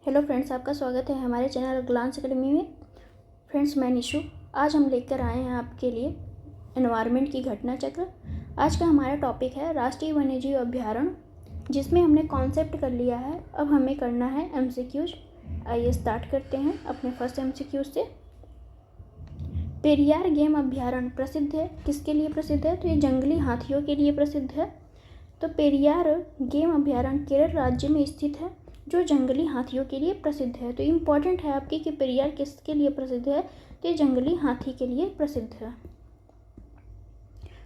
Hello friends, आपका स्वागत है हमारे चैनल ग्लांस एकेडमी में। फ्रेंड्स, मैं निशु। आज हम लेकर आए हैं आपके लिए एनवायरनमेंट की घटना चक्र। आज का हमारा टॉपिक है राष्ट्रीय वन्यजीव अभ्यारण्य, जिसमें हमने कॉन्सेप्ट कर लिया है। अब हमें करना है एमसीक्यूज। आइए स्टार्ट करते हैं अपने फर्स्ट एमसीक्यूज से। पेरियार गेम अभ्यारण्य प्रसिद्ध है, किसके लिए प्रसिद्ध है? तो ये जंगली हाथियों के लिए प्रसिद्ध है। तो पेरियार गेम अभ्यारण्य केरल राज्य में स्थित है, जो जंगली हाथियों के लिए प्रसिद्ध है। तो इम्पॉर्टेंट है आपकी कि पेरियार किसके लिए प्रसिद्ध है? तो ये जंगली हाथी के लिए प्रसिद्ध है।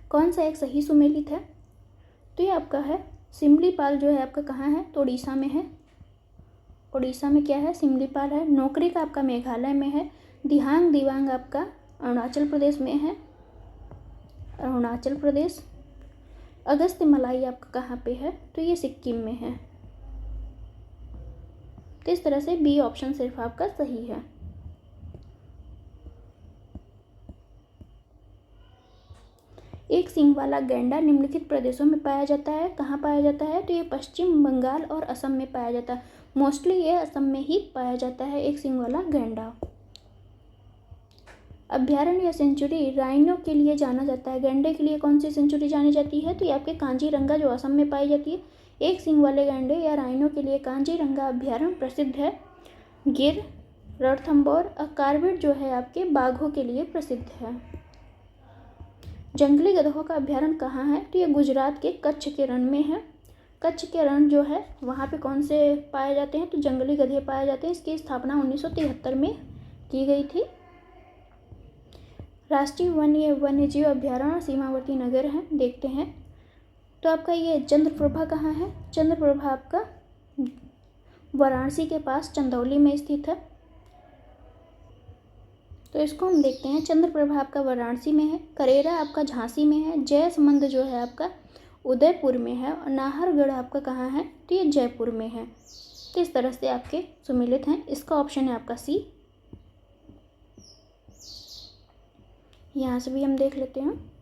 कौन सा एक सही सुमेलित है? तो ये आपका है सिमलीपाल, जो है आपका कहाँ है? तो उड़ीसा में है। उड़ीसा में क्या है? सिमलीपाल है। नौकरी का आपका मेघालय में है। दिहांग दिवांग आपका अरुणाचल प्रदेश में है, अरुणाचल प्रदेश। अगस्त्य मलाई आपका कहाँ पे है? तो ये सिक्किम में है। तो इस तरह से बी ऑप्शन सिर्फ आपका सही है। एक सींग वाला गैंडा निम्नलिखित प्रदेशों में पाया जाता है। कहाँ पाया जाता है? तो ये पश्चिम बंगाल और असम में पाया जाता है। मोस्टली ये असम में ही पाया जाता है एक सींग वाला गैंडा। अभ्यारण्य या सेंचुरी राइनो के लिए जाना जाता है। गैंडे के लिए कौन सी सेंचुरी जानी जाती है? तो ये आपके कांजीरंगा, जो असम में पाई जाती है। एक सींग वाले गैंडे या राइनो के लिए कांजीरंगा अभ्यारण्य प्रसिद्ध है। गिर, रणथंभौर और कार्बेट जो है आपके बाघों के लिए प्रसिद्ध है। जंगली गधों का अभ्यारण्य कहाँ है? तो ये गुजरात के कच्छ के रण में है। कच्छ के रण जो है वहाँ पे कौन से पाए जाते हैं? तो जंगली गधे पाए जाते हैं। इसकी स्थापना 1973 में की गई थी। राष्ट्रीय वन्यजीव अभ्यारण्य सीमावर्ती नगर है, देखते हैं। तो आपका ये चंद्रप्रभा कहाँ है? चंद्रप्रभा आपका वाराणसी के पास चंदौली में स्थित है। तो इसको हम देखते हैं। चंद्रप्रभा आपका वाराणसी में है। करेरा आपका झांसी में है। जयसमंद जो है आपका उदयपुर में है। और नाहरगढ़ आपका कहाँ है? तो ये जयपुर में है। तो इस तरह से आपके सुमेलित हैं। इसका ऑप्शन है आपका सी। यहाँ से भी हम देख लेते हैं।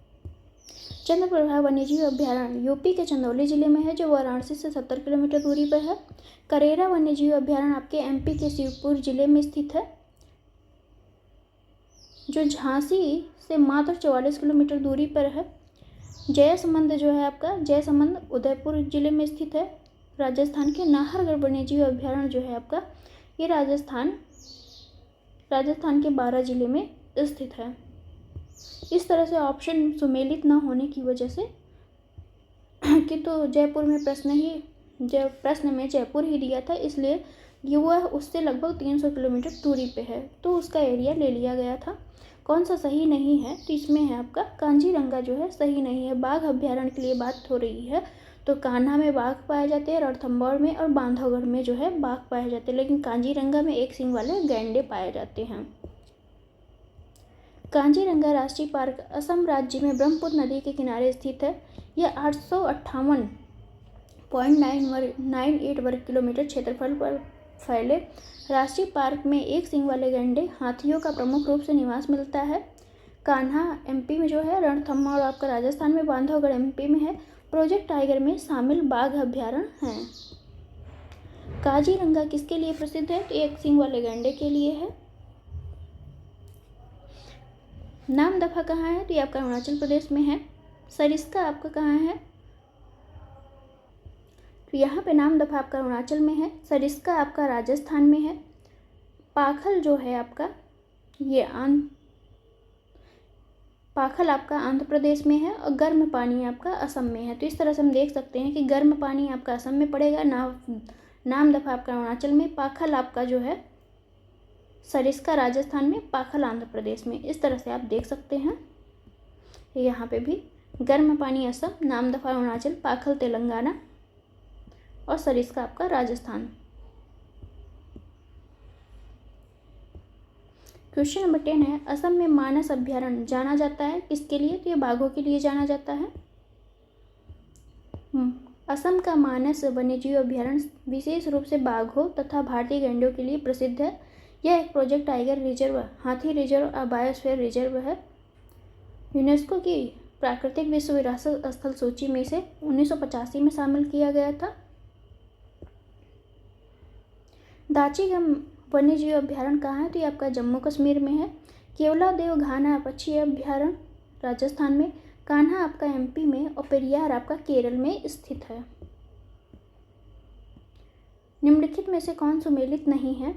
चंद्रप्रभा वन्यजीव अभ्यारण्य यूपी के चंदौली जिले में है, जो वाराणसी से 70 किलोमीटर दूरी पर है। करेरा वन्यजीव अभ्यारण्य आपके एमपी के शिवपुर जिले में स्थित है, जो झांसी से मात्र 44 किलोमीटर दूरी पर है। जयसमंद जो है आपका, जयसमंद उदयपुर जिले में स्थित है, राजस्थान के। नाहरगढ़ वन्यजीव अभ्यारण्य जो है आपका, ये राजस्थान के 12 जिले में स्थित है। इस तरह से ऑप्शन सुमेलित ना होने की वजह से कि तो जयपुर में प्रश्न में जयपुर ही दिया था, इसलिए ये वह उससे लगभग 300 किलोमीटर दूरी पे है, तो उसका एरिया ले लिया गया था। कौन सा सही नहीं है? तो इसमें है आपका कांजीरंगा जो है सही नहीं है। बाघ अभ्यारण्य के लिए बात हो रही है, तो कान्हा में बाघ पाए जाते हैं, रणथंभौर में और बांधवगढ़ में जो है बाघ पाए जाते हैं, लेकिन कांजीरंगा में एक सींग वाले गैंडे पाए जाते हैं। कांजीरंगा राष्ट्रीय पार्क असम राज्य में ब्रह्मपुत्र नदी के किनारे स्थित है। यह 858.98 वर्ग किलोमीटर क्षेत्रफल पर फैले राष्ट्रीय पार्क में एक सींग वाले गैंडे हाथियों का प्रमुख रूप से निवास मिलता है। कान्हा एमपी में जो है, रणथंभौर आपका राजस्थान में, बांधवगढ़ एमपी में है। प्रोजेक्ट टाइगर में शामिल बाघ अभ्यारण्य हैं। काजीरंगा किसके लिए प्रसिद्ध है? तो एक सींग वाले गैंडे के लिए है। नामदफा कहाँ है? तो ये आपका अरुणाचल प्रदेश में है। सरिस्का आपका कहाँ है? तो यहाँ पे नामदफा आपका अरुणाचल में है। सरिस्का आपका राजस्थान में है। पाखल जो है आपका, ये पाखल आपका आंध्र प्रदेश में है। और गर्म पानी आपका असम में है। तो इस तरह से हम देख सकते हैं कि गर्म पानी आपका असम में पड़ेगा, नामदफा आपका अरुणाचल में, पाखल आपका जो है सरिस्का राजस्थान में, पाखल आंध्र प्रदेश में। इस तरह से आप देख सकते हैं। यहाँ पे भी गर्म पानी असम, नामदफा अरुणाचल, पाखल तेलंगाना और सरिस्का आपका राजस्थान। क्वेश्चन नंबर 10 है, असम में मानस अभ्यारण्य जाना जाता है किसके लिए? तो ये बाघों के लिए जाना जाता है। असम का मानस वन्यजीव अभ्यारण्य विशेष रूप से बाघों तथा भारतीय गैंडों के लिए प्रसिद्ध है। यह एक प्रोजेक्ट टाइगर रिजर्व, हाथी रिजर्व और बायोस्फीयर रिजर्व है। यूनेस्को की प्राकृतिक विश्व विरासत स्थल सूची में इसे 1985 में शामिल किया गया था। दाचीगम वन्यजीव अभ्यारण्य कहाँ है? तो ये आपका जम्मू कश्मीर में है। केवलादेव घाना पक्षी अभ्यारण्य राजस्थान में, कान्हा आपका एमपी में और पेरियार आपका केरल में स्थित है। निम्नलिखित में से कौन सुमेलित नहीं है?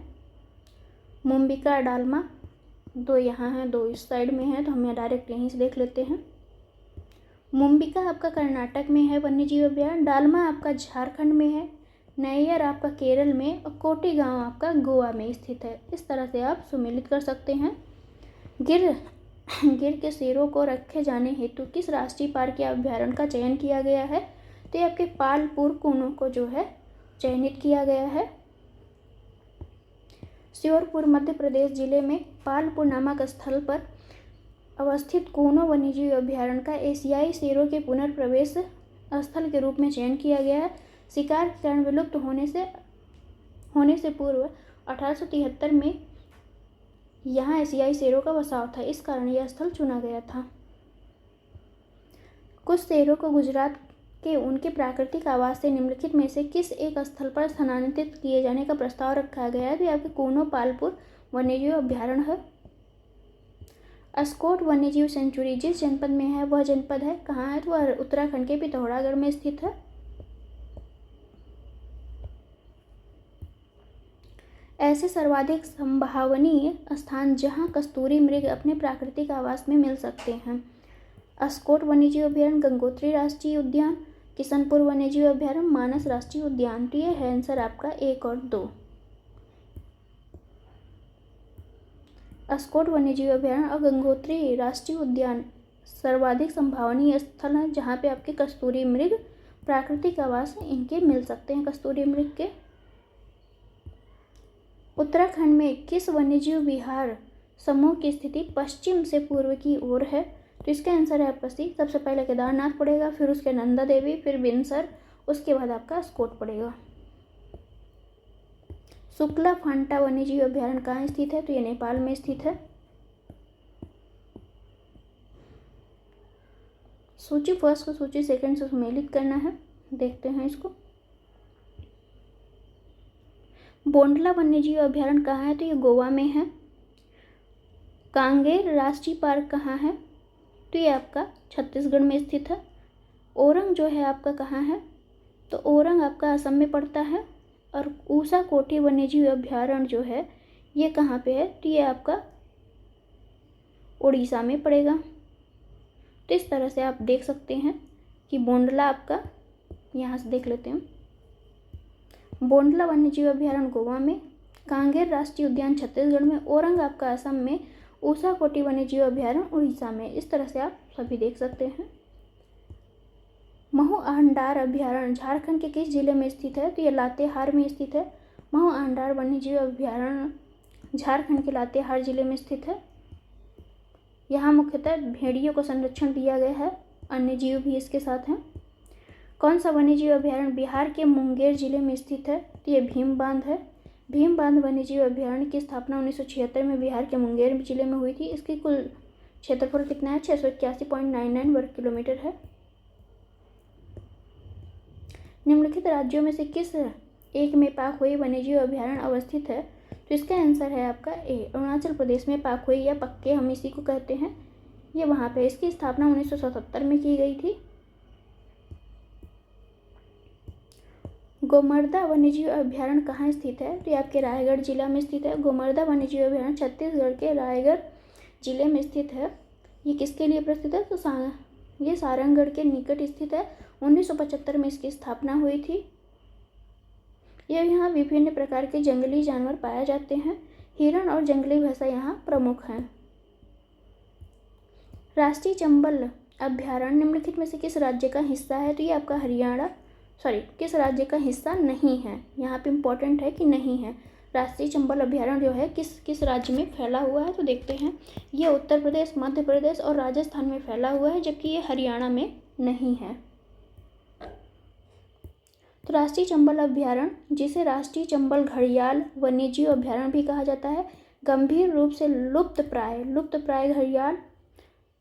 मुम्बिका डालमा, दो यहाँ हैं दो इस साइड में है, तो हम यहाँ डायरेक्ट यहीं से देख लेते हैं। मुम्बिका आपका कर्नाटक में है वन्यजीव अभ्यारण्य, डालमा आपका झारखंड में है, नैयर आपका केरल में और कोटी गांव आपका गोवा में स्थित है। इस तरह से आप सुमेलित कर सकते हैं। गिर के शेरों को रखे जाने हेतु किस राष्ट्रीय पार्क या अभ्यारण्य का चयन किया गया है? तो ये आपके पालपुर कूनो को जो है चयनित किया गया है। श्योरपुर मध्य प्रदेश जिले में पालपुर नामक स्थल पर अवस्थित कूनो वन्यजीव अभ्यारण्य का एशियाई शेरों के पुनर्प्रवेश स्थल के रूप में चयन किया गया है। शिकार के कारण विलुप्त होने से पूर्व 1873 में यहाँ एशियाई शेरों का बसाव था, इस कारण यह स्थल चुना गया था। कुछ शेरों को गुजरात के उनके प्राकृतिक आवास से निम्नलिखित में से किस एक स्थल पर स्थानांतरित किए जाने का प्रस्ताव रखा गया है? तो आपके कूनो पालपुर वन्यजीव अभ्यारण्य है। अस्कोट वन्यजीव सेंचुरी जिस जनपद में है वह जनपद है कहाँ है? तो वह उत्तराखंड के पिथौरागढ़ में स्थित है। ऐसे सर्वाधिक संभावनीय स्थान जहां कस्तूरी मृग अपने प्राकृतिक आवास में मिल सकते हैं: अस्कोट वन्यजीव अभ्यारण्य, गंगोत्री राष्ट्रीय उद्यान, किशनपुर वन्यजीव अभ्यारण्य, मानस राष्ट्रीय उद्यान। तो ये है आंसर आपका 1 और 2। अस्कोट वन्यजीव अभ्यारण्य और गंगोत्री राष्ट्रीय उद्यान सर्वाधिक संभावनीय स्थल हैं जहाँ पे आपके कस्तूरी मृग प्राकृतिक आवास इनके मिल सकते हैं, कस्तूरी मृग के। उत्तराखंड में किस वन्यजीव विहार समूह की स्थिति पश्चिम से पूर्व की ओर है? तो इसका आंसर है आपका सी। सबसे पहले केदारनाथ पड़ेगा, फिर उसके नंदा देवी, फिर बिनसर, उसके बाद आपका अस्कोट पड़ेगा। शुक्ला फांटा वन्यजीव अभ्यारण्य कहाँ स्थित है? तो ये नेपाल में स्थित है। सूची फर्स्ट को सूची सेकंड से सुमेलित करना है, देखते हैं इसको। बोंडला वन्यजीव अभ्यारण्य कहाँ है? तो ये गोवा में है। कांगेर राष्ट्रीय पार्क कहाँ है? तो ये आपका छत्तीसगढ़ में स्थित है। ओरंग जो है आपका कहाँ है? तो ओरंग आपका असम में पड़ता है। और ऊषा कोटी वन्यजीव अभ्यारण्य जो है ये कहाँ पे है? तो ये आपका उड़ीसा में पड़ेगा। तो इस तरह से आप देख सकते हैं कि बोंडला आपका, यहाँ से देख लेते हैं, बोंडला वन्यजीव अभ्यारण्य गोवा में, कांगेर राष्ट्रीय उद्यान छत्तीसगढ़ में, ओरंग आपका असम में, ऊषा कोटी वन्यजीव अभ्यारण्य उड़ीसा में। इस तरह से आप सभी देख सकते हैं। महू आंडार अभ्यारण्य झारखंड के किस जिले में स्थित है? तो ये लातेहार में स्थित है। महू आंडार वन्यजीव अभ्यारण्य झारखंड के लातेहार जिले में स्थित है। यहाँ मुख्यतः भेड़ियों को संरक्षण दिया गया है, अन्य जीव भी इसके साथ हैं। कौन सा वन्यजीव अभ्यारण्य बिहार के मुंगेर जिले में स्थित है? तो ये भीम बांध है। भीम बांध वन्यजीव अभ्यारण्य की स्थापना 1976 में बिहार के मुंगेर जिले में हुई थी। इसकी कुल क्षेत्रफल कितना है? 681.99 वर्ग किलोमीटर है। निम्नलिखित राज्यों में से किस एक में पाखोई वन्यजीव अभ्यारण्य अवस्थित है? तो इसका आंसर है आपका ए, अरुणाचल प्रदेश में पाखोई या पक्के हम इसी को कहते हैं, ये वहाँ पे। इसकी स्थापना 1977 में की गई थी। गोमर्दा वन्यजीव अभ्यारण्य कहाँ स्थित है? तो ये आपके रायगढ़ जिला में स्थित है। गोमर्दा वन्यजीव अभ्यारण्य छत्तीसगढ़ के रायगढ़ जिले में स्थित है। ये किसके लिए प्रसिद्ध है? तो ये सारंगगढ़ के निकट स्थित है। 1975 में इसकी स्थापना हुई थी। यहाँ विभिन्न प्रकार के जंगली जानवर पाए जाते हैं। हिरण और जंगली भैंसा यहाँ प्रमुख हैं। राष्ट्रीय चंबल अभ्यारण्य निम्नलिखित में से किस राज्य का हिस्सा है? तो ये आपका हरियाणा, किस राज्य का हिस्सा नहीं है? यहाँ पे इम्पोर्टेंट है कि नहीं है। राष्ट्रीय चंबल अभ्यारण्य जो है किस राज्य में फैला हुआ है? तो देखते हैं, ये उत्तर प्रदेश, मध्य प्रदेश और राजस्थान में फैला हुआ है, जबकि ये हरियाणा में नहीं है। तो राष्ट्रीय चंबल अभ्यारण्य, जिसे राष्ट्रीय चंबल घड़ियाल वन्यजीव अभ्यारण्य भी कहा जाता है, गंभीर रूप से लुप्त प्राय घड़ियाल,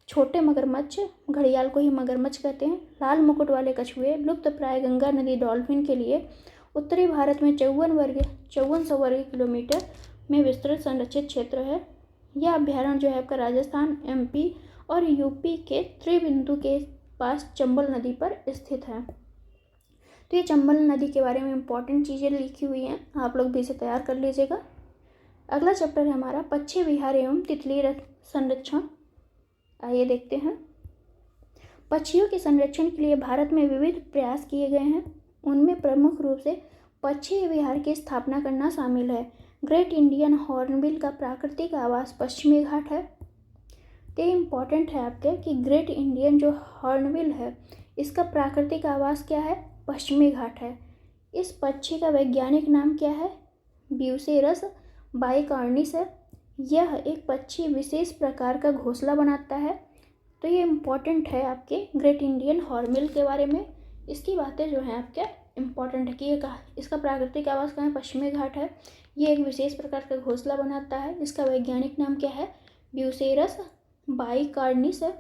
छोटे मगरमच्छ, घड़ियाल को ही मगरमच्छ कहते हैं, लाल मुकुट वाले कछुए, लुप्त प्राय गंगा नदी डॉल्फिन के लिए उत्तरी भारत में 5400 वर्ग किलोमीटर में विस्तृत संरक्षित क्षेत्र है। यह अभ्यारण्य जो है आपका राजस्थान, MP और UP के त्रिबिंदु के पास चंबल नदी पर स्थित है। तो ये चंबल नदी के बारे में इंपॉर्टेंट चीज़ें लिखी हुई हैं, आप लोग भी इसे तैयार कर लीजिएगा। अगला चैप्टर है हमारा पक्षी विहार एवं तितली संरक्षण। आइए देखते हैं। पक्षियों के संरक्षण के लिए भारत में विविध प्रयास किए गए हैं। उनमें प्रमुख रूप से पक्षी विहार की स्थापना करना शामिल है। ग्रेट इंडियन हॉर्नबिल का प्राकृतिक आवास पश्चिमी घाट है। तो ये इम्पॉर्टेंट है आपके कि ग्रेट इंडियन जो हॉर्नबिल है इसका प्राकृतिक आवास क्या है, पश्चिमी घाट है। इस पक्षी का वैज्ञानिक नाम क्या है, ब्यूसेरस बाइकॉर्निस है। यह एक पक्षी विशेष प्रकार का घोंसला बनाता है। तो ये इम्पॉर्टेंट है आपके ग्रेट इंडियन हॉर्नबिल के बारे में। इसकी बातें जो हैं आपके इम्पॉर्टेंट है कि ये कहा इसका प्राकृतिक आवास कहाँ है, पश्चिमी घाट है। ये एक विशेष प्रकार का घोंसला बनाता है। इसका वैज्ञानिक नाम क्या है, ब्यूसेरस बाइकॉर्निस है।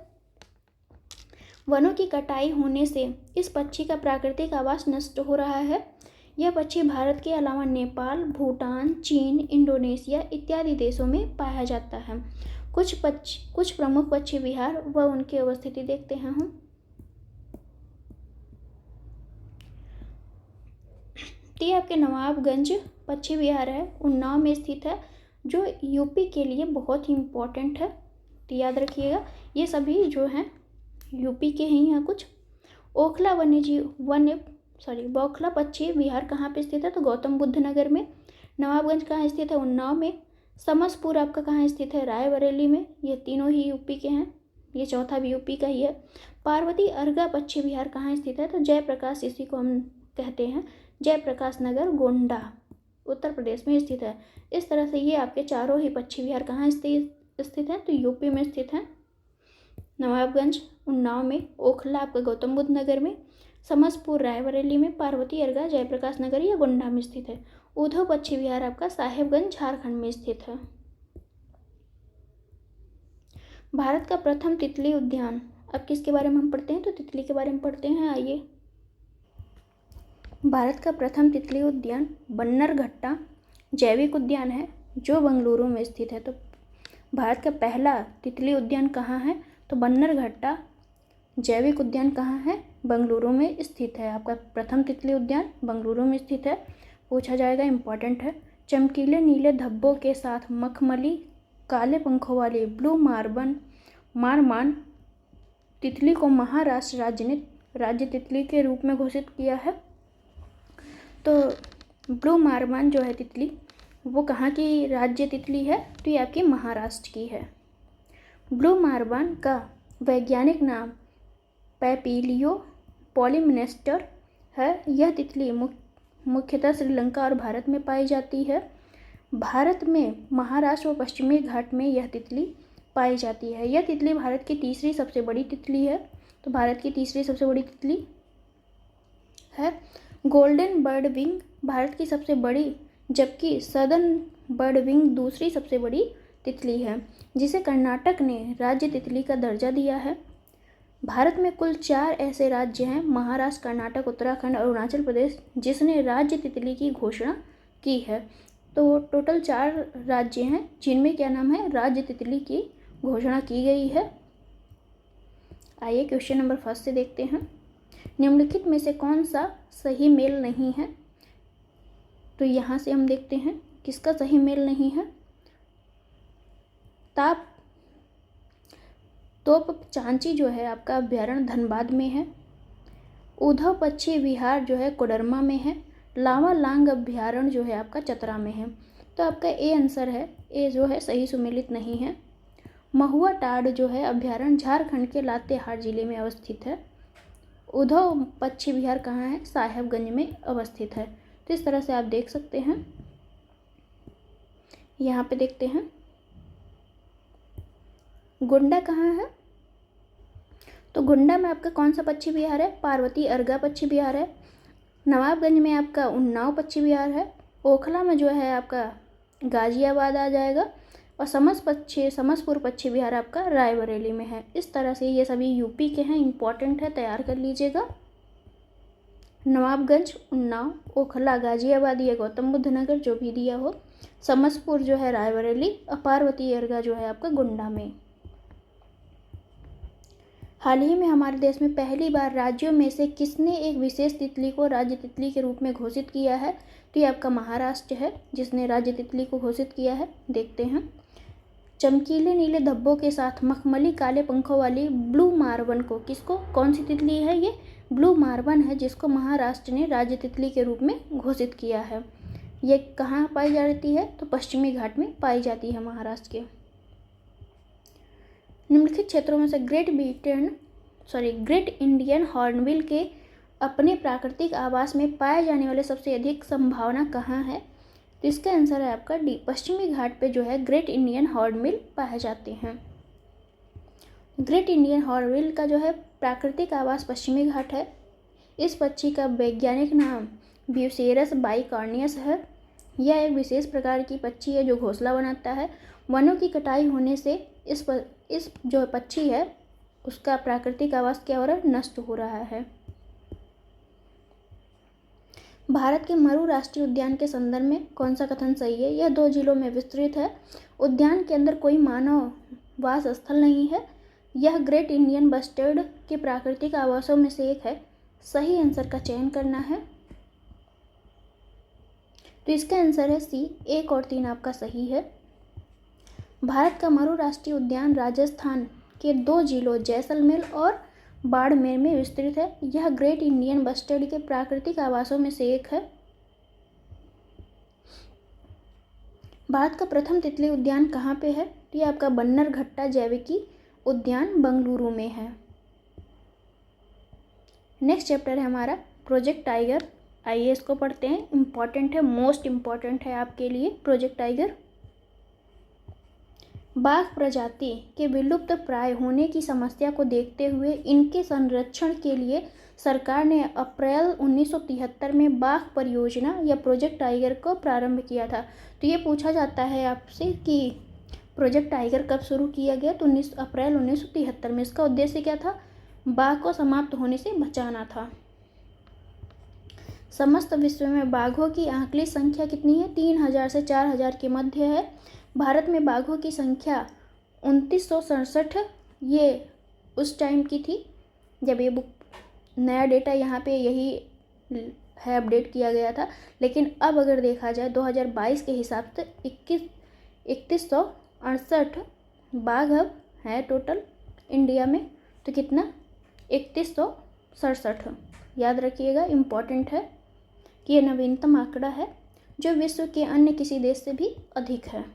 वनों की कटाई होने से इस पक्षी का प्राकृतिक आवास नष्ट हो रहा है। यह पक्षी भारत के अलावा नेपाल, भूटान, चीन, इंडोनेशिया इत्यादि देशों में पाया जाता है। कुछ प्रमुख पक्षी विहार व उनकी अवस्थिति देखते हैं हम। तो ये आपके नवाबगंज पक्षी विहार है, उन्नाव में स्थित है, जो UP के लिए बहुत ही इम्पोर्टेंट है। तो याद रखिएगा ये सभी जो हैं UP के ही हैं कुछ। बौखला पक्षी विहार कहाँ पे स्थित है, तो गौतम बुद्ध नगर में। नवाबगंज कहाँ स्थित है, उन्नाव में। समसपुर आपका कहाँ स्थित है, रायबरेली में। ये तीनों ही UP के हैं, ये चौथा भी UP का ही है। पार्वती अर्गा पक्षी विहार कहाँ स्थित है, तो जयप्रकाश, इसी को हम कहते हैं जयप्रकाश नगर, गोंडा, उत्तर प्रदेश में स्थित है। इस तरह से ये आपके चारों ही पक्षी विहार कहाँ स्थित हैं, तो UP में स्थित हैं। नवाबगंज उन्नाव में, ओखला आपका गौतम बुद्ध नगर में, समसपुर रायबरेली में, पार्वती अर्गा जयप्रकाश नगर या गोंडा में स्थित है। उधव पक्षी विहार आपका साहेबगंज झारखंड में स्थित है। भारत का प्रथम तितली उद्यान, अब किसके बारे में हम पढ़ते हैं, तो तितली के बारे में पढ़ते हैं। आइए, भारत का प्रथम तितली उद्यान बन्नरघट्टा जैविक उद्यान है, जो बेंगलुरु में स्थित है। तो भारत का पहला तितली उद्यान कहाँ है, तो बन्नरघट्टा जैविक उद्यान कहाँ है, बेंगलुरु में स्थित है। आपका प्रथम तितली उद्यान बेंगलुरु में स्थित है, पूछा जाएगा, इम्पॉर्टेंट है। चमकीले नीले धब्बों के साथ मखमली काले पंखों वाली ब्लू मारमान तितली को महाराष्ट्र राज्य ने राज्य तितली के रूप में घोषित किया है। तो ब्लू मारमान जो है तितली, वो कहाँ की राज्य तितली है, तो ये आपकी महाराष्ट्र की है। ब्लू मारमान का वैज्ञानिक नाम पैपिलियो पॉलीमिनेस्टर है। यह तितली मुख्यतः श्रीलंका और भारत में पाई जाती है। भारत में महाराष्ट्र और पश्चिमी घाट में यह तितली पाई जाती है। यह तितली भारत की तीसरी सबसे बड़ी तितली है। तो भारत की तीसरी सबसे बड़ी तितली है। गोल्डन बर्ड विंग भारत की सबसे बड़ी, जबकि सदर्न बर्ड विंग दूसरी सबसे बड़ी तितली है, जिसे कर्नाटक ने राज्य तितली का दर्जा दिया है। भारत में कुल 4 ऐसे राज्य हैं, महाराष्ट्र, कर्नाटक, उत्तराखंड और अरुणाचल प्रदेश, जिसने राज्य तितली की घोषणा की है। तो टोटल 4 राज्य हैं जिनमें क्या नाम है, राज्य तितली की घोषणा की गई है। आइए क्वेश्चन नंबर 1 से देखते हैं। निम्नलिखित में से कौन सा सही मेल नहीं है, तो यहाँ से हम देखते हैं किसका सही मेल नहीं है। तोप चांची जो है आपका अभ्यारण्य धनबाद में है। उधव पक्षी विहार जो है कोडरमा में है। लावा लांग अभ्यारण्य जो है आपका चतरा में है। तो आपका ए आंसर है, ए जो है सही सुमेलित नहीं है। महुआ टाड़ जो है अभ्यारण्य झारखंड के लातेहार जिले में अवस्थित है। उधव पक्षी विहार कहाँ है, साहेबगंज में अवस्थित है। तो इस तरह से आप देख सकते हैं। यहाँ पे देखते हैं गोंडा कहाँ है, तो गोंडा में आपका कौन सा पक्षी विहार है, पार्वती अर्गा पक्षी विहार है। नवाबगंज में आपका उन्नाव पक्षी विहार है। ओखला में जो है आपका गाजियाबाद आ जाएगा। और समसपुर पक्षी विहार आपका रायबरेली में है। इस तरह से ये सभी UP के हैं, इम्पॉर्टेंट है, तैयार कर लीजिएगा। नवाबगंज, उन्नाव, ओखला, गाजियाबाद या गौतम बुद्ध नगर, जो भी दिया हो। समसपुर जो है रायबरेली, पार्वती अर्गा जो है आपका गोंडा में। हाल ही में हमारे देश में पहली बार राज्यों में से किसने एक विशेष तितली को राज्य तितली के रूप में घोषित किया है? तो ये आपका महाराष्ट्र है जिसने राज्य तितली को घोषित किया है। देखते हैं। चमकीले नीले धब्बों के साथ मखमली काले पंखों वाली ब्लू मार्वन को, किसको, कौन सी तितली है ये? ब्लू मार्वन है, जिसको महाराष्ट्र ने राज्य तितली के रूप में घोषित किया है। ये कहाँ पाई जाती है? तो पश्चिमी घाट में पाई जाती है महाराष्ट्र के। निम्नलिखित क्षेत्रों में से ग्रेट इंडियन हॉर्नबिल के अपने प्राकृतिक आवास में पाए जाने वाले सबसे अधिक संभावना कहाँ है? तो इसका आंसर है आपका डी, पश्चिमी घाट पे जो है ग्रेट इंडियन हॉर्नबिल पाए जाते हैं। ग्रेट इंडियन हॉर्नबिल का जो है प्राकृतिक आवास पश्चिमी घाट है। इस पक्षी का वैज्ञानिक नाम ब्यूसेरस बाइकॉर्नियस है। यह एक विशेष प्रकार की पक्षी है जो घोंसला बनाता है। वनों की कटाई होने से इस जो पक्षी है उसका प्राकृतिक आवास क्या हो रहा है? नष्ट हो रहा है। भारत के मरु राष्ट्रीय उद्यान के संदर्भ में कौन सा कथन सही है? यह 2 जिलों में विस्तृत है। उद्यान के अंदर कोई मानव वास स्थल नहीं है। यह ग्रेट इंडियन बस्टर्ड के प्राकृतिक आवासों में से एक है। सही आंसर का चयन करना है। तो इसका आंसर है सी, 1 और 3 आपका सही है। भारत का मरु राष्ट्रीय उद्यान राजस्थान के 2 जिलों जैसलमेर और बाड़मेर में विस्तृत है। यह ग्रेट इंडियन बस्टर्ड के प्राकृतिक आवासों में से एक है। भारत का प्रथम तितली उद्यान कहाँ पे है? तो ये आपका बन्नरघट्टा जैविकी उद्यान बेंगलुरु में है। नेक्स्ट चैप्टर है हमारा प्रोजेक्ट टाइगर। आइए इसको पढ़ते हैं। इम्पॉर्टेंट है, मोस्ट इम्पॉर्टेंट है आपके लिए प्रोजेक्ट टाइगर। बाघ प्रजाति के विलुप्त प्राय होने की समस्या को देखते हुए इनके संरक्षण के लिए सरकार ने अप्रैल 1973 में बाघ परियोजना या प्रोजेक्ट टाइगर को प्रारंभ किया था। तो ये पूछा जाता है आपसे कि प्रोजेक्ट टाइगर कब शुरू किया गया? तो 19 अप्रैल 1973 में। इसका उद्देश्य क्या था? बाघ को समाप्त होने से बचाना था। समस्त विश्व में बाघों की आंकलिक संख्या कितनी है? 3000 से 4000 के मध्य है। भारत में बाघों की संख्या 2967 ये उस टाइम की थी जब ये बुक, नया डेटा यहाँ पे यही है, अपडेट किया गया था। लेकिन अब अगर देखा जाए 2022 के हिसाब से 3168 बाघ अब है टोटल इंडिया में। तो कितना? 3167। याद रखिएगा, इम्पॉर्टेंट है कि यह नवीनतम आंकड़ा है जो विश्व के अन्य किसी देश से भी अधिक है।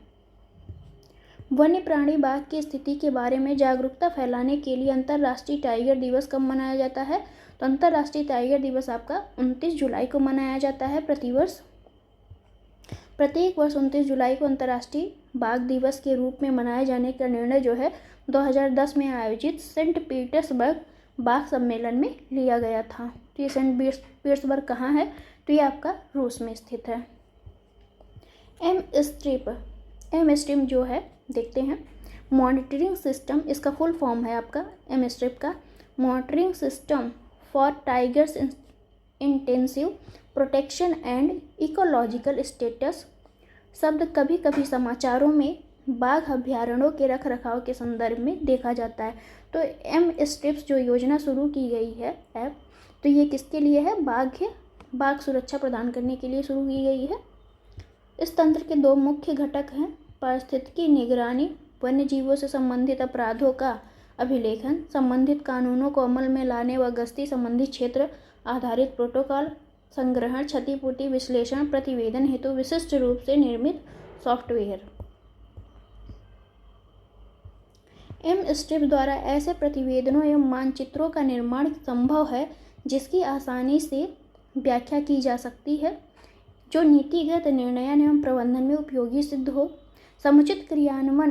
वन्य प्राणी बाघ की स्थिति के बारे में जागरूकता फैलाने के लिए अंतर्राष्ट्रीय टाइगर दिवस कब मनाया जाता है? तो अंतर्राष्ट्रीय टाइगर दिवस आपका 29 जुलाई को मनाया जाता है प्रतिवर्ष। प्रत्येक वर्ष 29 जुलाई को अंतर्राष्ट्रीय बाघ दिवस के रूप में मनाए जाने का निर्णय जो है 2010 में आयोजित सेंट पीटर्सबर्ग बाघ सम्मेलन में लिया गया था। तो ये सेंट पीटर्सबर्ग कहाँ है? तो ये आपका रूस में स्थित है। एम स्ट्रिप जो है देखते हैं। मॉनिटरिंग सिस्टम, इसका फुल फॉर्म है आपका एम स्ट्रिप का monitoring system for tigers intensive protection and ecological status शब्द कभी कभी समाचारों में बाघ अभ्यारण्यों के रखरखाव के संदर्भ में देखा जाता है। तो एम स्ट्रिप्स जो योजना शुरू की गई है ऐप, तो ये किसके लिए है? बाघ सुरक्षा प्रदान करने के लिए शुरू की गई है। इस तंत्र के 2 मुख्य घटक हैं, पारिस्थितिकी निगरानी, वन्य जीवों से संबंधित अपराधों का अभिलेखन, संबंधित कानूनों को अमल में लाने व गश्ती संबंधी क्षेत्र आधारित प्रोटोकॉल, संग्रहण, क्षतिपूर्ति, विश्लेषण, प्रतिवेदन हेतु विशिष्ट रूप से निर्मित सॉफ्टवेयर। एम स्ट्रिप द्वारा ऐसे प्रतिवेदनों एवं मानचित्रों का निर्माण संभव है जिसकी आसानी से व्याख्या की जा सकती है, जो नीतिगत निर्णयन एवं प्रबंधन में उपयोगी सिद्ध हो। समुचित क्रियान्वयन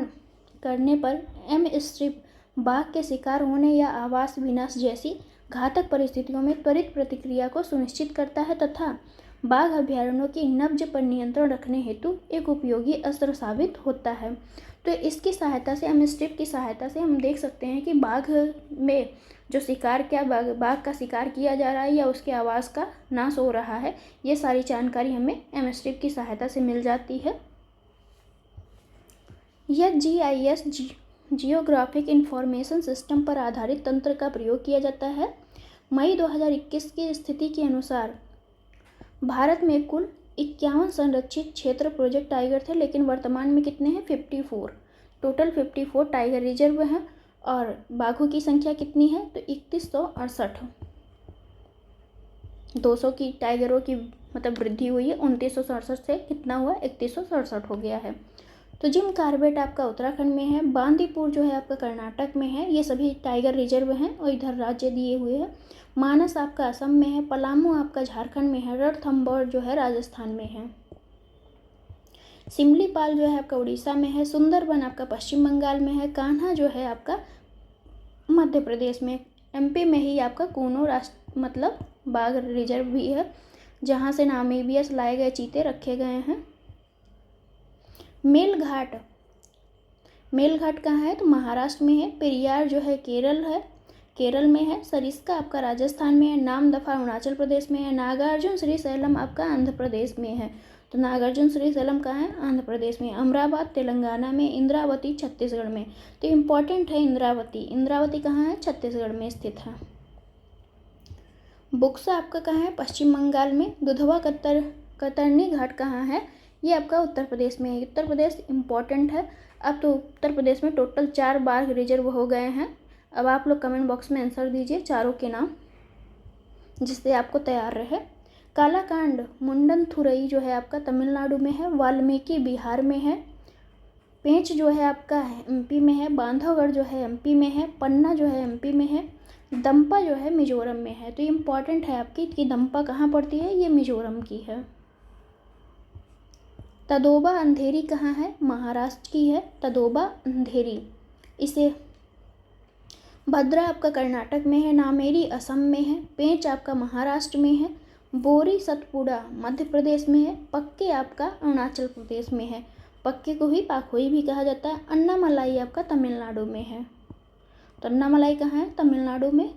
करने पर एम स्ट्रिप बाघ के शिकार होने या आवास विनाश जैसी घातक परिस्थितियों में त्वरित प्रतिक्रिया को सुनिश्चित करता है तथा बाघ अभयारण्यों की नब्ज पर नियंत्रण रखने हेतु एक उपयोगी अस्त्र साबित होता है। तो तो इसकी सहायता से, हम स्ट्रिप की सहायता से हम देख सकते हैं कि बाघ में जो शिकार क्या बाघ का शिकार किया जा रहा है या उसके आवास का नाश हो रहा है, ये सारी जानकारी हमें एम स्ट्रिप की सहायता से मिल जाती है। यह GIS जियोग्राफिक इंफॉर्मेशन सिस्टम पर आधारित तंत्र का प्रयोग किया जाता है। मई 2021 की स्थिति के अनुसार भारत में कुल 51 संरक्षित क्षेत्र प्रोजेक्ट टाइगर थे, लेकिन वर्तमान में कितने हैं? 54। टोटल 54 टाइगर रिजर्व हैं। और बाघों की संख्या कितनी है? तो 3168। 200 की टाइगरों की मतलब वृद्धि हुई है, 2967 से कितना हुआ? 3167 हो गया है। तो जिम कॉर्बेट आपका उत्तराखंड में है, बांदीपुर जो है आपका कर्नाटक में है, ये सभी टाइगर रिजर्व हैं और इधर राज्य दिए हुए हैं। मानस आपका असम में है, पलामू आपका झारखंड में है, रणथंभौर जो है राजस्थान में है, सिमलीपाल जो है आपका उड़ीसा में है, सुंदरबन आपका पश्चिम बंगाल में है, कान्हा जो है आपका मध्य प्रदेश में, MP में ही आपका कूनो मतलब बाघ रिजर्व भी है, जहाँ से नामीबिया से लाए गए चीते रखे गए हैं। मेलघाट कहाँ है? तो महाराष्ट्र में है। पेरियार जो है केरल में है। सरिस्का आपका राजस्थान में है। नामदफा अरुणाचल प्रदेश में है। नागार्जुन श्रीशैलम आपका आंध्र प्रदेश में है। तो नागार्जुन श्रीशैलम कहाँ है? आंध्र प्रदेश में। अमरावती तेलंगाना में। इंद्रावती छत्तीसगढ़ में। तो इम्पॉर्टेंट है इंद्रावती कहाँ है? छत्तीसगढ़ में स्थित है। बुक्सा आपका कहाँ है? पश्चिम बंगाल में। दुधवा कतरनी घाट कहाँ है? ये आपका उत्तर प्रदेश में है। उत्तर प्रदेश इम्पॉर्टेंट है। अब तो उत्तर प्रदेश में टोटल 4 बाघ रिजर्व हो गए हैं। अब आप लोग कमेंट बॉक्स में आंसर दीजिए चारों के नाम, जिससे आपको तैयार रहे। कालाकांड मुंडनथुरई जो है आपका तमिलनाडु में है। वाल्मीकि बिहार में है। पेंच जो है आपका MP में है। बांधवगढ़ जो है MP में है। पन्ना जो है MP में है। दंपा जो है मिजोरम में है। तो इम्पॉर्टेंट है आपकी कि दंपा कहाँ पड़ती है? ये मिजोरम की है। तदोबा अंधेरी कहाँ है? महाराष्ट्र की है तदोबा अंधेरी। इसे भद्रा आपका कर्नाटक में है। नामेरी असम में है। पेंच आपका महाराष्ट्र में है। बोरी सतपुड़ा मध्य प्रदेश में है। पक्के आपका अरुणाचल प्रदेश में है। पक्के को ही पाखोई भी कहा जाता है। अन्नामलाई आपका तमिलनाडु में है। तो अन्नामलाई कहाँ है? तमिलनाडु में।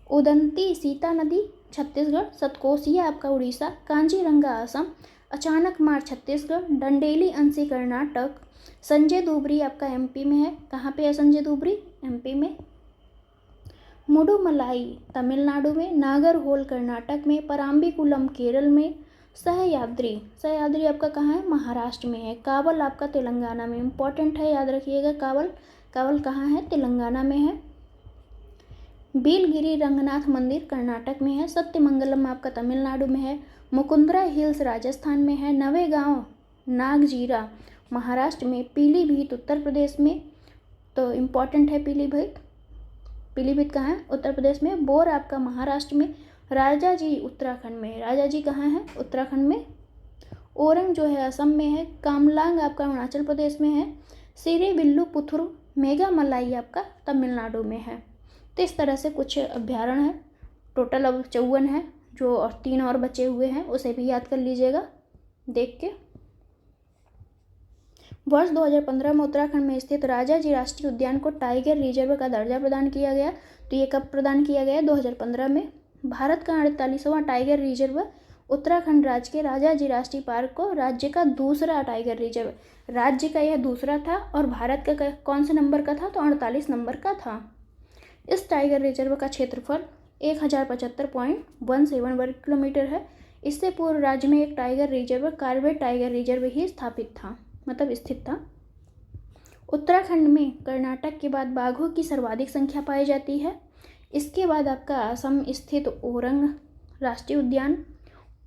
उदंती सीता नदी छत्तीसगढ़। सतकोसिया आपका उड़ीसा। कांजीरंगा असम। अचानक मार छत्तीसगढ़। डंडेली अंसी कर्नाटक। संजय धुबरी आपका MP में है। कहाँ पे है संजय धुबरी? MP में। मुडुमलाई तमिलनाडु में। नागरहोल कर्नाटक में। पराम्बिकुलम केरल में। सह्याद्री आपका कहाँ है? महाराष्ट्र में है। कावल आपका तेलंगाना में। इम्पॉर्टेंट है, याद रखिएगा। कावल कहाँ है? तेलंगाना में है। बिलगिरी रंगनाथ मंदिर कर्नाटक में है। सत्यमंगलम आपका तमिलनाडु में है। मुकुंदरा हिल्स राजस्थान में है। नवेगांव नागजीरा महाराष्ट्र में। पीलीभीत उत्तर प्रदेश में। तो इम्पॉर्टेंट है पीलीभीत कहाँ है? उत्तर प्रदेश में। बोर आपका महाराष्ट्र में। राजाजी उत्तराखंड में। राजाजी कहाँ है? उत्तराखंड में। ओरंग जो है असम में है। कामलांग आपका अरुणाचल प्रदेश में है। सिरिविल्लुपुथुर मेघामलाई आपका तमिलनाडु में है। तो इस तरह से कुछ अभ्यारण्य है। टोटल अब 54 है, जो और 3 और बचे हुए हैं उसे भी याद कर लीजिएगा देख के। वर्ष 2015 में उत्तराखंड में स्थित राजाजी राष्ट्रीय उद्यान को टाइगर रिजर्व का दर्जा प्रदान किया गया। तो ये कब प्रदान किया गया? 2015 में। भारत का 48वां टाइगर रिजर्व उत्तराखंड राज्य के राजाजी राष्ट्रीय पार्क को राज्य का दूसरा टाइगर रिजर्व, राज्य का यह दूसरा था और भारत का कौन से नंबर का था? तो 48 नंबर का था। इस टाइगर रिजर्व का क्षेत्रफल 1075.17 वर्ग किलोमीटर है। इससे पूर्व राज्य में एक tiger reserve Corbett tiger reserve ही स्थापित था, मतलब स्थित था। उत्तराखंड में कर्नाटक के बाद बाघों की सर्वाधिक संख्या पाई जाती है। इसके बाद आपका असम स्थित ओरंग राष्ट्रीय उद्यान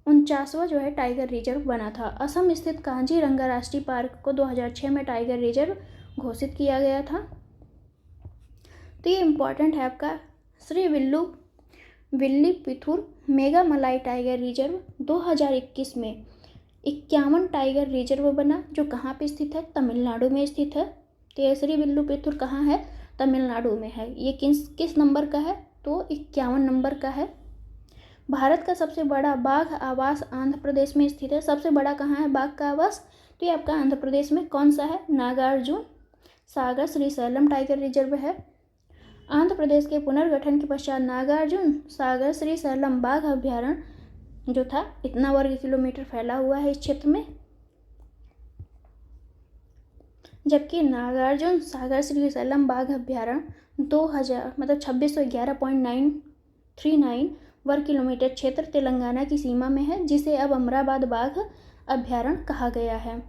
49वां जो है टाइगर रिजर्व बना था। असम स्थित कांजीरंगा राष्ट्रीय पार्क को 2006 में टाइगर रिजर्व घोषित किया गया था। तो ये इम्पॉर्टेंट है आपका। श्रीविल्लुपुथुर मेघामलाई टाइगर रिजर्व 2021 में 51 टाइगर रिजर्व बना, जो कहाँ पे स्थित है? तमिलनाडु में स्थित है। तो ये श्रीविल्लुपुथुर कहाँ है? तमिलनाडु में है। ये किस नंबर का है? तो 51 नंबर का है। भारत का सबसे बड़ा बाघ आवास आंध्र प्रदेश में स्थित है। सबसे बड़ा कहाँ है बाघ का आवास? तो ये आपका आंध्र प्रदेश में कौन सा है? नागार्जुन सागर श्रीशैलम टाइगर रिजर्व है। आंध्र प्रदेश के पुनर्गठन के पश्चात नागार्जुन सागर श्रीशैलम बाघ अभ्यारण्य जो था इतना वर्ग किलोमीटर फैला हुआ है इस क्षेत्र में, जबकि नागार्जुन सागर श्रीशैलम बाघ अभ्यारण्य 2611.939 वर्ग किलोमीटर क्षेत्र तेलंगाना की सीमा में है, जिसे अब अमराबाद बाघ अभ्यारण्य कहा गया है।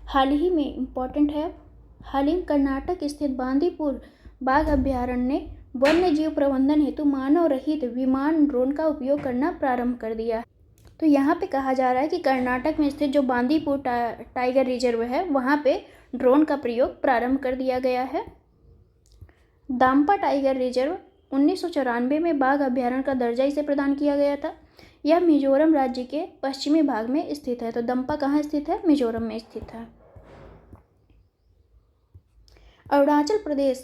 हाल ही में इम्पॉर्टेंट है, हाल ही में कर्नाटक स्थित बांदीपुर बाघ अभ्यारण्य ने वन्य जीव प्रबंधन हेतु मानव रहित विमान ड्रोन का उपयोग करना प्रारंभ कर दिया। तो यहाँ पे कहा जा रहा है कि कर्नाटक में स्थित जो बांदीपुर टाइगर रिजर्व है वहाँ पे ड्रोन का प्रयोग प्रारंभ कर दिया गया है। दाम्पा टाइगर रिजर्व 1994 में बाघ अभ्यारण्य का दर्जा इसे प्रदान किया गया था। यह मिजोरम राज्य के पश्चिमी भाग में स्थित है। तो दम्पा कहाँ स्थित है? मिजोरम में स्थित है। अरुणाचल प्रदेश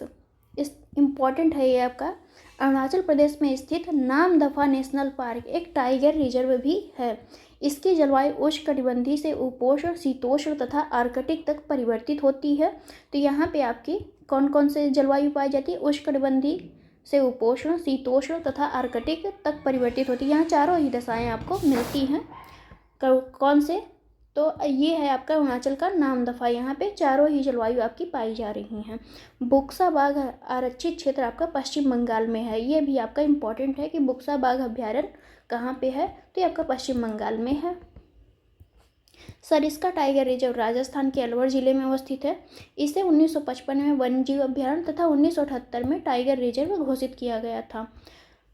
इस इम्पॉर्टेंट है ये आपका। अरुणाचल प्रदेश में स्थित नामदफा नेशनल पार्क एक टाइगर रिजर्व भी है। इसकी जलवायु उष्णकटिबंधीय से उपोष्ण, शीतोष्ण तथा आर्कटिक तक परिवर्तित होती है। तो यहाँ पे आपकी कौन कौन से जलवायु पाई जाती है? उष्णकटिबंधीय से उपोष्ण, शीतोष्ण तथा आर्कटिक तक परिवर्तित होती है। यहाँ चारों ही दशाएं आपको मिलती हैं। कौन से? तो ये है आपका अरुणाचल का नामदफा। यहाँ पे चारों ही जलवायु आपकी पाई जा रही हैं। बुक्सा बाघ आरक्षित क्षेत्र आपका पश्चिम बंगाल में है। ये भी आपका इम्पॉर्टेंट है कि बुक्सा बाघ अभ्यारण्य कहाँ पे है? तो ये आपका पश्चिम बंगाल में है। सरिस्का टाइगर रिजर्व राजस्थान के अलवर जिले में अवस्थित है। इसे 1955 में वन्यजीव अभ्यारण्य तथा 1978 में टाइगर रिजर्व घोषित किया गया था।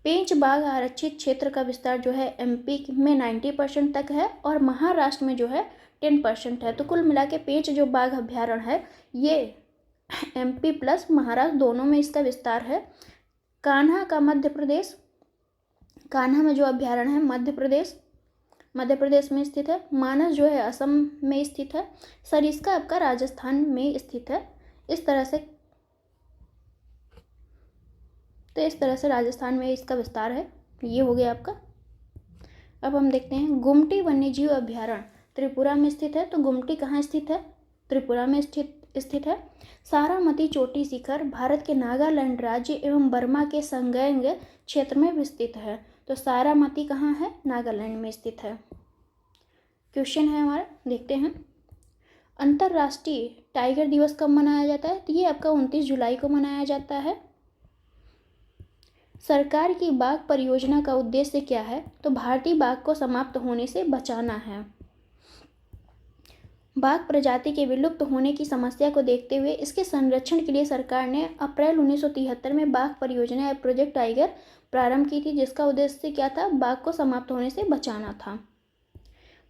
पेंच बाघ आरक्षित क्षेत्र का विस्तार जो है एमपी में 90% तक है और महाराष्ट्र में जो है 10% है। तो कुल मिला के पेंच जो बाघ अभ्यारण्य है ये एमपी प्लस महाराष्ट्र दोनों में इसका विस्तार है। कान्हा का मध्य प्रदेश, कान्हा में जो अभ्यारण्य है मध्य प्रदेश में स्थित है। मानस जो है असम में स्थित है। सरिस्का आपका राजस्थान में स्थित है। इस तरह से राजस्थान में इसका विस्तार है। ये हो गया आपका। अब हम देखते हैं गुमटी वन्यजीव अभ्यारण्य त्रिपुरा में स्थित है। तो गुमटी कहाँ स्थित है? त्रिपुरा में स्थित है। सारामती चोटी शिखर भारत के नागालैंड राज्य एवं बर्मा के संगैंग क्षेत्र में विस्तृत है। तो सारामती कहाँ है? नागालैंड में स्थित है। क्वेश्चन है हमारा, देखते हैं। अंतर्राष्ट्रीय टाइगर दिवस कब मनाया जाता है? तो ये आपका 29 जुलाई को मनाया जाता है। सरकार की बाघ परियोजना का उद्देश्य क्या है? तो भारतीय बाघ को समाप्त होने से बचाना है। बाघ प्रजाति के विलुप्त होने की समस्या को देखते हुए इसके संरक्षण के लिए सरकार ने अप्रैल 1973 में बाघ परियोजना या प्रोजेक्ट टाइगर प्रारंभ की थी, जिसका उद्देश्य क्या था? बाघ को समाप्त होने से बचाना था।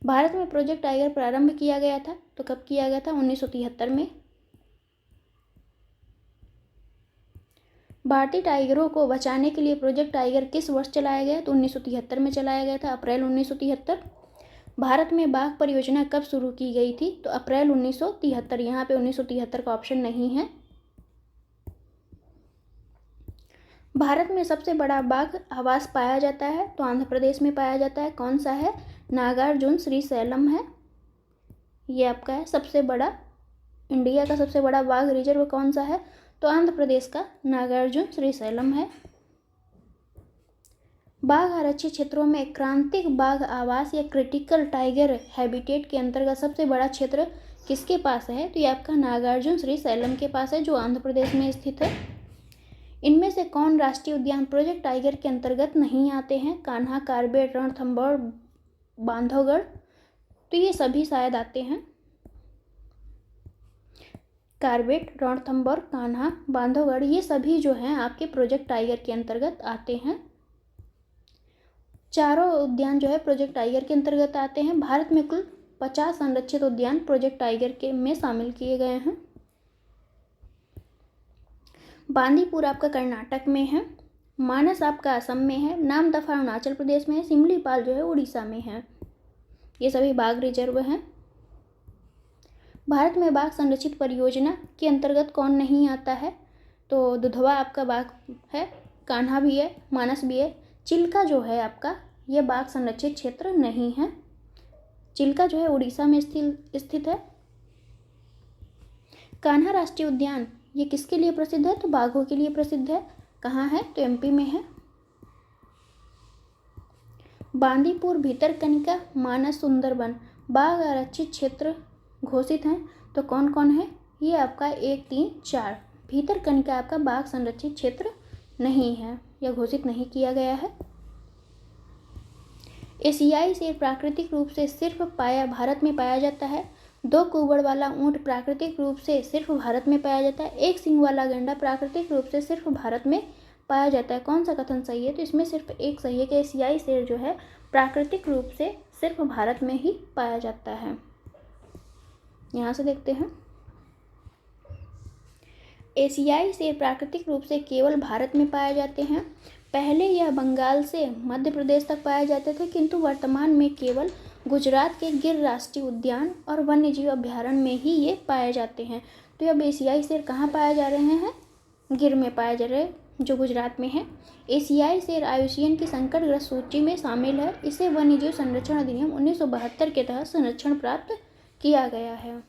भारत में प्रोजेक्ट टाइगर प्रारंभ किया गया था। तो कब किया गया था? 1973 में। भारतीय टाइगरों को बचाने के लिए प्रोजेक्ट टाइगर किस वर्ष चलाया गया? तो 1973 में चलाया गया था, अप्रैल 1973। भारत में बाघ परियोजना कब शुरू की गई थी? तो अप्रैल 1973। यहाँ पे 1973 का ऑप्शन नहीं है। भारत में सबसे बड़ा बाघ आवास पाया जाता है तो आंध्र प्रदेश में पाया जाता है। कौन सा है? नागार्जुन श्रीशैलम है। ये आपका है सबसे बड़ा, इंडिया का सबसे बड़ा बाघ रिजर्व कौन सा है? तो आंध्र प्रदेश का नागार्जुन श्रीशैलम है। बाघ आरक्षित क्षेत्रों में क्रांतिक बाघ आवास या क्रिटिकल टाइगर हैबिटेट के अंतर्गत सबसे बड़ा क्षेत्र किसके पास है? तो ये आपका नागार्जुन श्रीशैलम के पास है, जो आंध्र प्रदेश में स्थित है। इनमें से कौन राष्ट्रीय उद्यान प्रोजेक्ट टाइगर के अंतर्गत नहीं आते हैं? कान्हा, कार्बेट, रणथंभौर, बांधवगढ़। तो ये सभी शायद आते हैं। कार्बेट, रणथंभौर, कान्हा, बांधवगढ़ ये सभी जो हैं आपके प्रोजेक्ट टाइगर के अंतर्गत आते हैं। चारों उद्यान जो है प्रोजेक्ट टाइगर के अंतर्गत आते हैं। भारत में कुल 50 संरक्षित उद्यान प्रोजेक्ट टाइगर के में शामिल किए गए हैं। बांदीपुर आपका कर्नाटक में है। मानस आपका असम में है। नामदफा अरुणाचल प्रदेश में है। सिमलीपाल जो है उड़ीसा में है। ये सभी बाघ रिजर्व हैं। भारत में बाघ संरक्षित परियोजना के अंतर्गत कौन नहीं आता है? तो दुधवा आपका बाघ है, कान्हा भी है, मानस भी है। चिल्का जो है आपका यह बाघ संरक्षित क्षेत्र नहीं है। चिल्का जो है उड़ीसा में स्थित है। कान्हा राष्ट्रीय उद्यान ये किसके लिए प्रसिद्ध है? तो बाघों के लिए प्रसिद्ध है। कहाँ है? तो एमपी में है। बांदीपुर, भितरकनिका, मानस, सुंदरबन बाघ आरक्षित क्षेत्र घोषित हैं। तो कौन कौन है? ये आपका 1, 3, 4। भितरकनिका आपका बाघ संरक्षित क्षेत्र नहीं है, यह घोषित नहीं किया गया है। एशियाई शेर प्राकृतिक रूप से सिर्फ भारत में पाया जाता है। 2 कुबड़ वाला ऊंट प्राकृतिक रूप से सिर्फ भारत में पाया जाता है। 1 सींग वाला गैंडा प्राकृतिक रूप से सिर्फ भारत में पाया जाता है। कौन सा कथन सही है? तो इसमें सिर्फ एक सही है कि एशियाई शेर जो है प्राकृतिक रूप से सिर्फ भारत में ही पाया जाता है। यहाँ से देखते हैं, एशियाई शेर प्राकृतिक रूप से केवल भारत में पाए जाते हैं। पहले यह बंगाल से मध्य प्रदेश तक पाए जाते थे, किंतु वर्तमान में केवल गुजरात के गिर राष्ट्रीय उद्यान और वन्यजीव अभ्यारण्य में ही ये पाए जाते हैं। तो अब एशियाई शेर कहाँ पाए जा रहे हैं? गिर में पाए जा रहे हैं, जो गुजरात में है। एशियाई शेर IUCN की संकटग्रस्त सूची में शामिल है। इसे वन्यजीव संरक्षण अधिनियम 1972 के तहत संरक्षण प्राप्त किया गया है।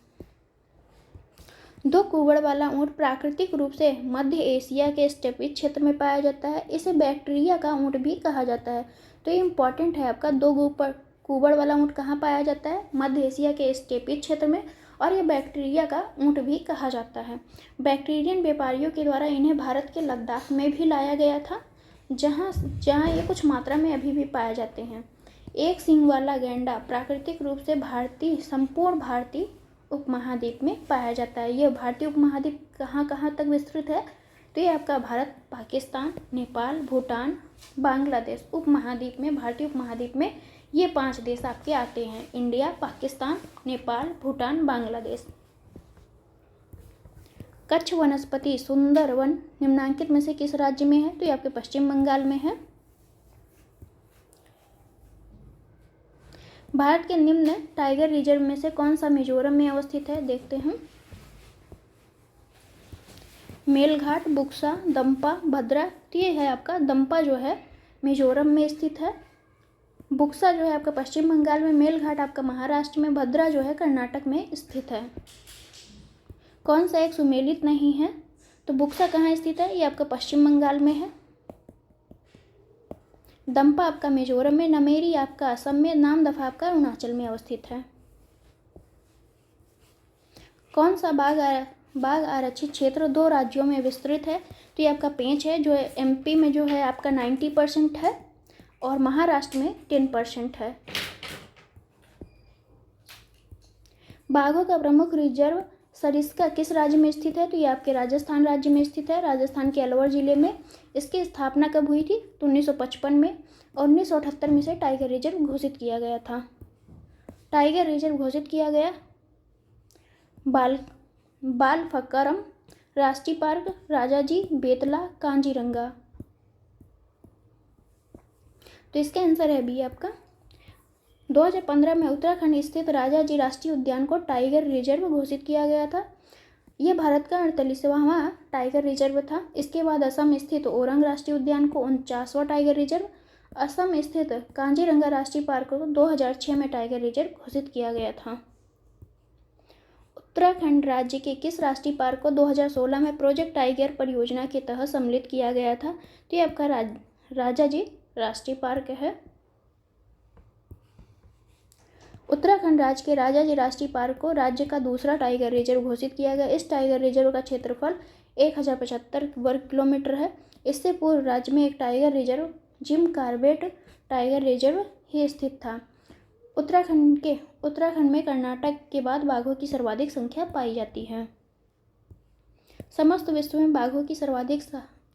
2 कुबड़ वाला ऊंट प्राकृतिक रूप से मध्य एशिया के स्टेपीज क्षेत्र में पाया जाता है। इसे बैक्टीरिया का ऊंट भी कहा जाता है। तो ये इंपॉर्टेंट है आपका। 2 कुबड़ वाला ऊंट कहाँ पाया जाता है? मध्य एशिया के स्टेपीज क्षेत्र में, और ये बैक्टीरिया का ऊंट भी कहा जाता है। बैक्टीरियन व्यापारियों के द्वारा इन्हें भारत के लद्दाख में भी लाया गया था, जहाँ ये कुछ मात्रा में अभी भी पाए जाते हैं। 1 सींग वाला गैंडा प्राकृतिक रूप से संपूर्ण भारतीय उपमहाद्वीप में पाया जाता है। यह भारतीय उपमहाद्वीप कहाँ कहाँ तक विस्तृत है? तो ये आपका भारत, पाकिस्तान, नेपाल, भूटान, बांग्लादेश उपमहाद्वीप में, भारतीय उपमहाद्वीप में ये 5 देश आपके आते हैं। इंडिया, पाकिस्तान, नेपाल, भूटान, बांग्लादेश। कच्छ वनस्पति सुंदरवन निम्नांकित में से किस राज्य में है? तो ये आपके पश्चिम बंगाल में है। भारत के निम्न टाइगर रिजर्व में से कौन सा मिजोरम में अवस्थित है? देखते हैं, मेलघाट, बुक्सा, दंपा, भद्रा। तो ये है आपका दंपा जो है मिजोरम में स्थित है। बुक्सा जो है आपका पश्चिम बंगाल में, मेलघाट आपका महाराष्ट्र में, भद्रा जो है कर्नाटक में स्थित है। कौन सा एक सुमेलित नहीं है? तो बुक्सा कहाँ स्थित है? ये आपका पश्चिम बंगाल में है। दंपा आपका मिजोरम में, नमेरी आपका असम में, नामदफा आपका अरुणाचल में अवस्थित है। कौन सा बाघ आरक्षित क्षेत्र 2 राज्यों में विस्तृत है? तो ये आपका पेंच है, जो MP में जो है आपका 90% है और महाराष्ट्र में 10% है। बाघों का प्रमुख रिजर्व सरिस्का किस राज्य में स्थित है? तो ये आपके राजस्थान राज्य में स्थित है, राजस्थान के अलवर जिले में। इसकी स्थापना कब हुई थी? तो 1955 में, और 1978 में से टाइगर रिजर्व घोषित किया गया था। टाइगर रिजर्व घोषित किया गया बालफक्रम राष्ट्रीय पार्क, राजाजी, बेतला, कांजीरंगा। तो इसका आंसर है बी आपका। 2015 में उत्तराखंड स्थित राजाजी राष्ट्रीय उद्यान को टाइगर रिजर्व घोषित किया गया था। यह भारत का 48वां टाइगर रिजर्व था। इसके बाद असम स्थित ओरंग राष्ट्रीय उद्यान को 49वां टाइगर रिजर्व, असम स्थित कांजीरंगा राष्ट्रीय पार्क को 2006 में टाइगर रिजर्व घोषित किया गया था। उत्तराखंड राज्य के किस राष्ट्रीय पार्क को 2016 में प्रोजेक्ट टाइगर परियोजना के तहत सम्मिलित किया गया था? तो ये आपका राजाजी राष्ट्रीय पार्क है। उत्तराखंड राज्य के राजाजी राष्ट्रीय पार्क को राज्य का दूसरा टाइगर रिजर्व घोषित किया गया। इस टाइगर रिजर्व का क्षेत्रफल 1075 वर्ग किलोमीटर है। इससे पूर्व राज्य में एक tiger reserve, Jim Corbett tiger reserve ही स्थित था। उत्तराखंड में कर्नाटक के बाद बाघों की सर्वाधिक संख्या पाई जाती है। समस्त विश्व में बाघों की सर्वाधिक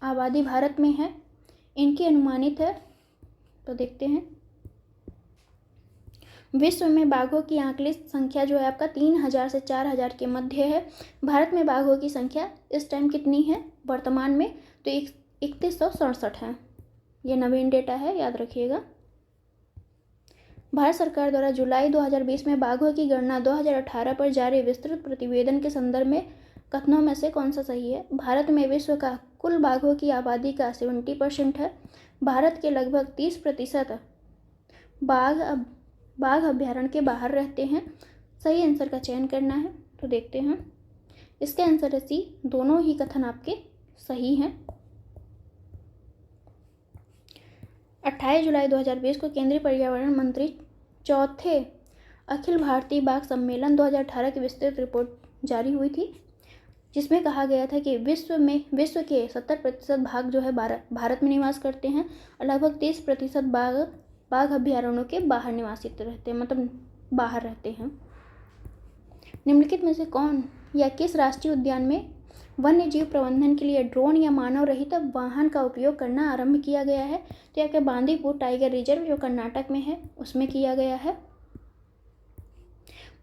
आबादी भारत में है। इनकी अनुमानित है, तो देखते हैं, विश्व में बाघों की आंकलित संख्या जो है आपका 3000 से 4000 के मध्य है। भारत में बाघों की संख्या इस टाइम कितनी है वर्तमान में? तो 3167 है। ये नवीन डेटा है, याद रखिएगा। भारत सरकार द्वारा जुलाई 2020 में बाघों की गणना 2018 पर जारी विस्तृत प्रतिवेदन के संदर्भ में कथनों में से कौन सा सही है? भारत में विश्व का कुल बाघों की आबादी का 70% है। भारत के लगभग 30% बाघ अभ्यारण्य के बाहर रहते हैं। सही आंसर का चयन करना है। तो देखते हैं, इसके आंसर है सी, दोनों ही कथन आपके सही हैं। 28 जुलाई 2020 को केंद्रीय पर्यावरण मंत्री चौथे अखिल भारतीय बाघ सम्मेलन 2018 की विस्तृत रिपोर्ट जारी हुई थी, जिसमें कहा गया था कि विश्व के 70% बाघ जो है भारत में निवास करते हैं और लगभग 30% बाघ अभ्यारण्यों के बाहर निवासित रहते हैं, मतलब बाहर रहते हैं। निम्नलिखित में से कौन या किस राष्ट्रीय उद्यान में वन्य जीव प्रबंधन के लिए ड्रोन या मानव रहित वाहन का उपयोग करना आरंभ किया गया है? तो आपका बांदीपुर टाइगर रिजर्व जो कर्नाटक में है उसमें किया गया है।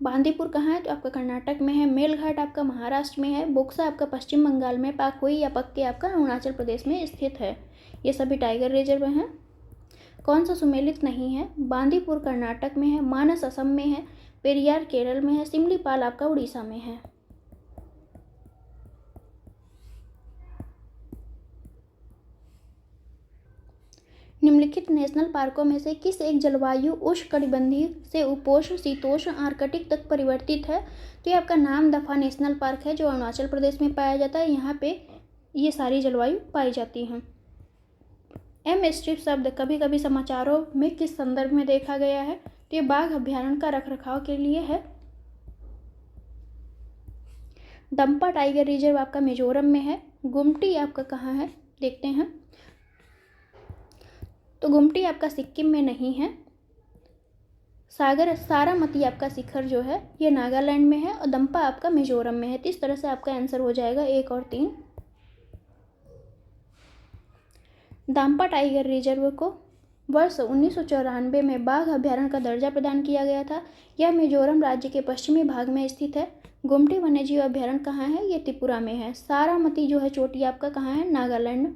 बांदीपुर कहाँ है? तो आपका कर्नाटक में है। मेलघाट आपका महाराष्ट्र में है। बोक्सा आपका पश्चिम बंगाल में। पाखोई या पक्के आपका अरुणाचल प्रदेश में स्थित है। ये सभी टाइगर रिजर्व हैं। कौन सा सुमेलित नहीं है? बांदीपुर कर्नाटक में है, मानस असम में है, पेरियार केरल में है, सिमलीपाल आपका उड़ीसा में है। निम्नलिखित नेशनल पार्कों में से किस एक जलवायु उष्णकटिबंधीय से उपोष्ण शीतोष्ण आर्कटिक तक परिवर्तित है? तो ये आपका नामदफा नेशनल पार्क है जो अरुणाचल प्रदेश में पाया जाता है। यहाँ पे ये सारी जलवायु पाई जाती हैं। एम स्ट्रिप शब्द कभी कभी समाचारों में किस संदर्भ में देखा गया है? तो ये बाघ अभ्यारण्य का रखरखाव के लिए है। डंपा टाइगर रिजर्व आपका मिजोरम में है। गुमटी आपका कहाँ है? देखते हैं। तो गुमटी आपका सिक्किम में नहीं है। सारामती आपका शिखर जो है ये नागालैंड में है और दंपा आपका मिजोरम में है। तो इस तरह से आपका आंसर हो जाएगा 1 और 3। दांपा टाइगर रिजर्व को वर्ष 1994 में बाघ अभ्यारण्य का दर्जा प्रदान किया गया था। यह मिजोरम राज्य के पश्चिमी भाग में स्थित है। गुमटी वन्यजीव अभ्यारण्य कहाँ है? ये त्रिपुरा में है। सारामती जो है चोटी आपका कहाँ है? नागालैंड